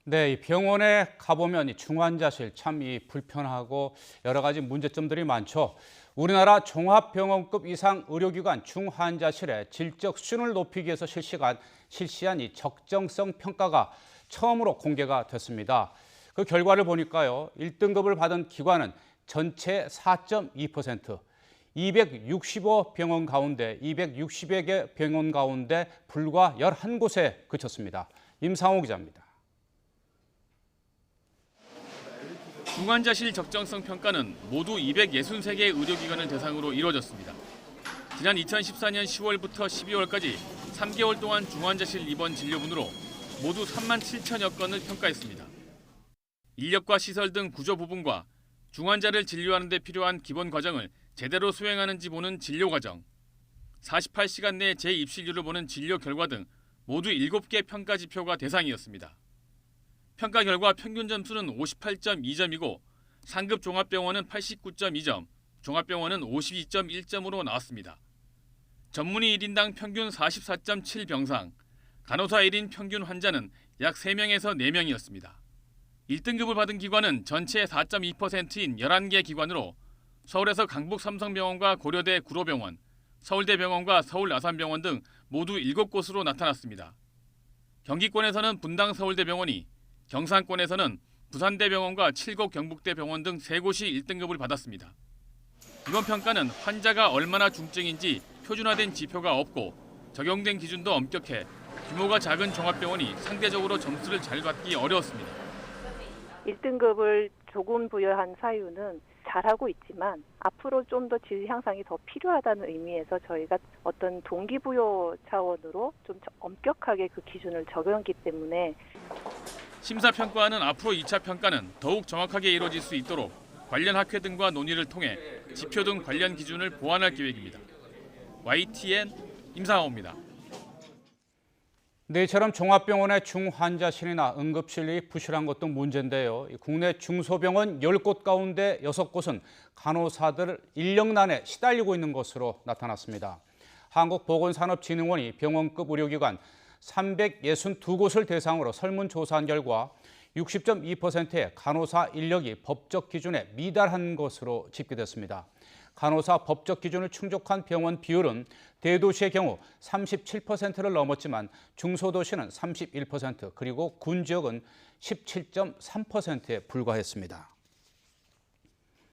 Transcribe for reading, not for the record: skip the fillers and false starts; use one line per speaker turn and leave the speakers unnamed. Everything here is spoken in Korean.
네, 이 병원에 가보면 이 중환자실 참 불편하고 여러 가지 문제점들이 많죠. 우리나라 종합병원급 이상 의료기관 중환자실의 질적 수준을 높이기 위해서 실시한 이 적정성 평가가 처음으로 공개가 됐습니다. 그 결과를 보니까요, 1등급을 받은 기관은 전체 4.2%, 260여 개 병원 가운데 불과 11곳에 그쳤습니다. 임상호 기자입니다.
중환자실 적정성 평가는 모두 263개 의료기관을 대상으로 이루어졌습니다. 지난 2014년 10월부터 12월까지 3개월 동안 중환자실 입원 진료분으로 모두 3만 7천여 건을 평가했습니다. 인력과 시설 등 구조 부분과 중환자를 진료하는 데 필요한 기본 과정을 제대로 수행하는지 보는 진료 과정, 48시간 내 재입실률을 보는 진료 결과 등 모두 7개 평가 지표가 대상이었습니다. 평가 결과 평균 점수는 58.2점이고 상급 종합병원은 89.2점, 종합병원은 52.1점으로 나왔습니다. 전문의 1인당 평균 44.7병상, 간호사 1인 평균 환자는 약 3명에서 4명이었습니다. 1등급을 받은 기관은 전체 4.2%인 11개 기관으로 서울에서 강북 삼성병원과 고려대 구로병원, 서울대병원과 서울 아산병원 등 모두 7곳으로 나타났습니다. 경기권에서는 분당 서울대병원이, 경상권에서는 부산대병원과 칠곡 경북대병원 등 3곳이 1등급을 받았습니다. 이번 평가는 환자가 얼마나 중증인지 표준화된 지표가 없고 적용된 기준도 엄격해 규모가 작은 종합병원이 상대적으로 점수를 잘 받기 어려웠습니다.
1등급을 조금 부여한 사유는 잘하고 있지만 앞으로 좀 더 질 향상이 더 필요하다는 의미에서 저희가 어떤 동기부여 차원으로 좀 엄격하게 그 기준을 적용했기 때문에
심사평가는 앞으로 2차 평가는 더욱 정확하게 이루어질 수 있도록 관련 학회 등과 논의를 통해 지표 등 관련 기준을 보완할 계획입니다. YTN 임상호입니다.
네, 이처럼 종합병원의 중환자실이나 응급실이 부실한 것도 문제인데요. 국내 중소병원 10곳 가운데 6곳은 간호사들 인력난에 시달리고 있는 것으로 나타났습니다. 한국보건산업진흥원이 병원급 의료기관 362곳을 대상으로 설문조사한 결과 60.2%의 간호사 인력이 법적 기준에 미달한 것으로 집계됐습니다. 간호사 법적 기준을 충족한 병원 비율은 대도시의 경우 37%를 넘었지만 중소도시는 31%, 그리고 군 지역은 17.3%에 불과했습니다.